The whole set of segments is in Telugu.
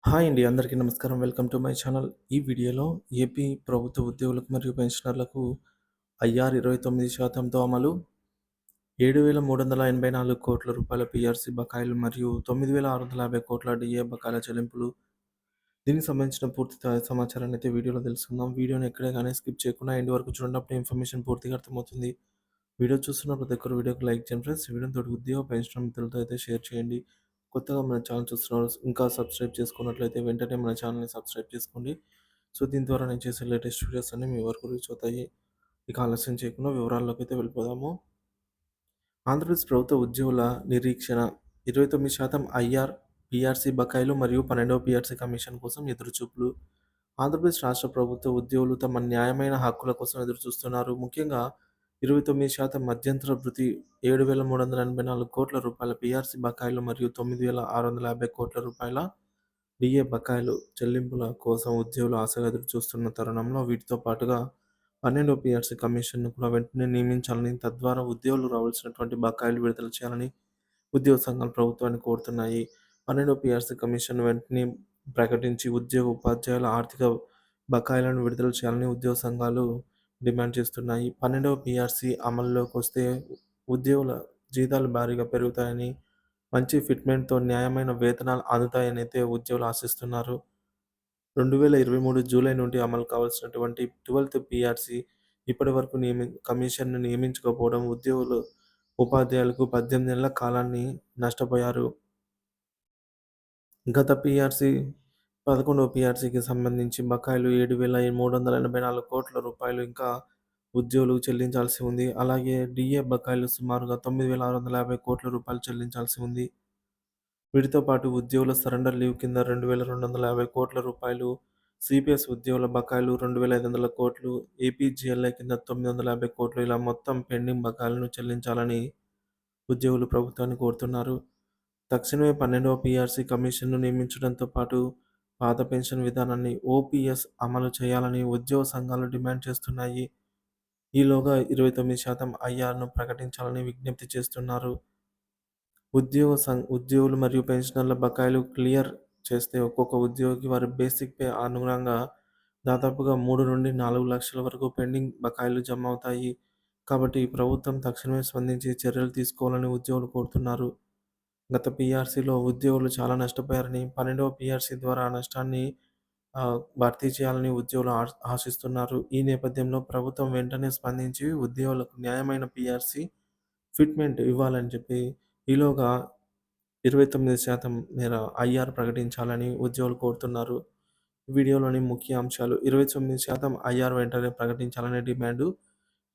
హాయ్ అండి. అందరికీ నమస్కారం. Welcome to my channel. ఈ వీడియోలో ఏపీ ప్రభుత్వ ఉద్యోగులకు మరియు పెన్షనర్లకు ఐఆర్ 29%తో అమలు, రూ. 7,384,00,00,000 పీఆర్సీ బకాయిలు మరియు 9,650,00,00,000 డీఏ బకాయిల చెల్లింపులు. దీనికి సంబంధించిన పూర్తి సమాచారాన్ని అయితే వీడియోలో తెలుసుకుందాం. వీడియోని ఎక్కడే గానీ స్కిప్ చేయకుండా ఎండ్ వరకు చూడండి. అప్పుడు ఇన్ఫర్మేషన్ పూర్తిగా అర్థమవుతుంది. వీడియో చూస్తున్న ప్రతి ఒక్కరు వీడియోకి లైక్ చేయండి ఫ్రెండ్స్. ఈ వీడియోని తోటి ఉద్యోగ పెన్షన్ మిత్రులతో అయితే షేర్ చేయండి. కొత్తగా మన ఛానల్ చూస్తున్నారు ఇంకా సబ్స్క్రైబ్ చేసుకున్నట్లయితే వెంటనే మన ఛానల్‌ని సబ్స్క్రైబ్ చేసుకోండి. సో, దీని ద్వారా నేను చేసే లేటెస్ట్ వీడియోస్ అన్నీ మీ వరకు రీచ్ అవుతాయి. ఇక ఆలస్యం చేయకుండా వివరాల్లోకి అయితే వెళ్ళిపోదాము. ఆంధ్రప్రదేశ్ ప్రభుత్వ ఉద్యోగుల నిరీక్షణ 29% ఐఆర్, పీఆర్సీ బకాయిలు మరియు 12వ పీఆర్సీ కమిషన్ కోసం ఎదురుచూపులు. ఆంధ్రప్రదేశ్ రాష్ట్ర ప్రభుత్వ ఉద్యోగులు తమ న్యాయమైన హక్కుల కోసం ఎదురుచూస్తున్నారు. ముఖ్యంగా 29% మధ్యంతర భృతి, రూ. 7,384,00,00,000 పీఆర్సీ బకాయిలు మరియు రూ. 9,650,00,00,000 డీఏ బకాయిలు చెల్లింపుల కోసం ఉద్యోగులు ఆశగా ఎదురుచూస్తున్న తరుణంలో వీటితో పాటుగా 12వ పీఆర్సీ కమిషన్‌ను కూడా వెంటనే నియమించాలని, తద్వారా ఉద్యోగులకు రావాల్సినటువంటి బకాయిలు విడుదల చేయాలని ఉద్యోగ సంఘాలు ప్రభుత్వాన్ని కోరుతున్నాయి. 12వ పీఆర్సీ కమిషన్ వెంటనే ప్రకటించి ఉద్యోగ, ఉపాధ్యాయుల ఆర్థిక బకాయిలను విడుదల చేయాలని ఉద్యోగ సంఘాలు డిమాండ్ చేస్తున్నాయి. 12వ పీఆర్సీ అమల్లోకొస్తే ఉద్యోగుల జీతాలు భారీగా పెరుగుతాయని, మంచి ఫిట్‌మెంట్‌తో న్యాయమైన వేతనాలు అందుతాయనైతే ఉద్యోగులు ఆశిస్తున్నారు. 2023 జూలై నుండి అమలు కావాల్సినటువంటి 12థ్ పీఆర్సీ ఇప్పటివరకు కమిషన్‌ను నియమించకపోవడం ఉద్యోగులు, ఉపాధ్యాయులకు 18 నెలల కాలాన్ని నష్టపోయారు. గత పీఆర్సీ 11వ పీఆర్సీకి సంబంధించి బకాయిలు రూ. 7,384,00,00,000 ఇంకా ఉద్యోగులు చెల్లించాల్సి ఉంది. అలాగే డీఏ బకాయిలు సుమారుగా రూ. 9,650,00,00,000 చెల్లించాల్సి ఉంది. వీటితో పాటు ఉద్యోగుల సరెండర్ లీవ్ కింద రూ. 2,250,00,00,000, సీపీఎస్ ఉద్యోగుల బకాయిలు రూ. 2,500,00,000, ఏపీజీఎల్ఐ కింద రూ. 950,00,00,000 ఇలా మొత్తం పెండింగ్ బకాయిలను చెల్లించాలని ఉద్యోగులు ప్రభుత్వాన్ని కోరుతున్నారు. తక్షణమే 12వ పీఆర్సీ కమిషన్‌ను నియమించడంతో పాటు పాత పెన్షన్ విధానాన్ని ఓపీఎస్ అమలు చేయాలని ఉద్యోగ సంఘాలు డిమాండ్ చేస్తున్నాయి. ఈలోగా 29% ఐఆర్‌ను ప్రకటించాలని విజ్ఞప్తి చేస్తున్నారు. ఉద్యోగులు మరియు పెన్షనర్ల బకాయిలు క్లియర్ చేస్తే ఒక్కొక్క ఉద్యోగికి వారి బేసిక్ పే అనుగుణంగా దాదాపుగా 3-4 లక్షల వరకు పెండింగ్ బకాయిలు జమ అవుతాయి. కాబట్టి ప్రభుత్వం తక్షణమే స్పందించి చర్యలు తీసుకోవాలని ఉద్యోగులు కోరుతున్నారు. గత పీఆర్సీలో ఉద్యోగులు చాలా నష్టపోయారని, 12వ పీఆర్సీ ద్వారా ఆ నష్టాన్ని భర్తీ చేయాలని ఉద్యోగులు ఆశిస్తున్నారు. ఈ నేపథ్యంలో ప్రభుత్వం వెంటనే స్పందించి ఉద్యోగులకు న్యాయమైన పీఆర్సీ ఫిట్‌మెంట్ ఇవ్వాలని చెప్పి ఈలోగా 29% మేర ఐఆర్ ప్రకటించాలని ఉద్యోగులు కోరుతున్నారు. వీడియోలోని ముఖ్య అంశాలు 29% ఐఆర్ వెంటనే ప్రకటించాలనే డిమాండు,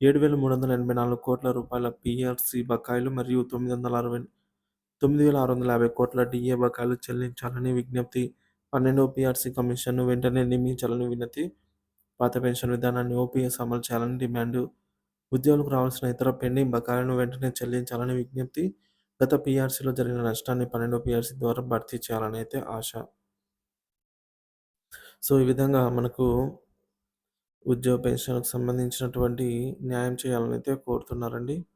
రూ. 7,384,00,00,000 పీఆర్సీ బకాయిలు మరియు 9,650,00,00,000 డీఏ బకాయిలు చెల్లించాలని విజ్ఞప్తి, 12వ పీఆర్సీ కమిషన్‌ను వెంటనే నియమించాలని వినతి, పాత పెన్షన్ విధానాన్ని ఓపీఎస్ అమలు చేయాలని డిమాండు, ఉద్యోగులకు రావాల్సిన ఇతర పెండింగ్ బకాయిలను వెంటనే చెల్లించాలని విజ్ఞప్తి, గత పీఆర్సీలో జరిగిన నష్టాన్ని 12వ పీఆర్సీ ద్వారా భర్తీ చేయాలని అయితే ఆశ. సో, ఈ విధంగా మనకు ఉద్యోగ పెన్షన్‌కి సంబంధించినటువంటి న్యాయం చేయాలని అయితే కోరుతున్నారండి.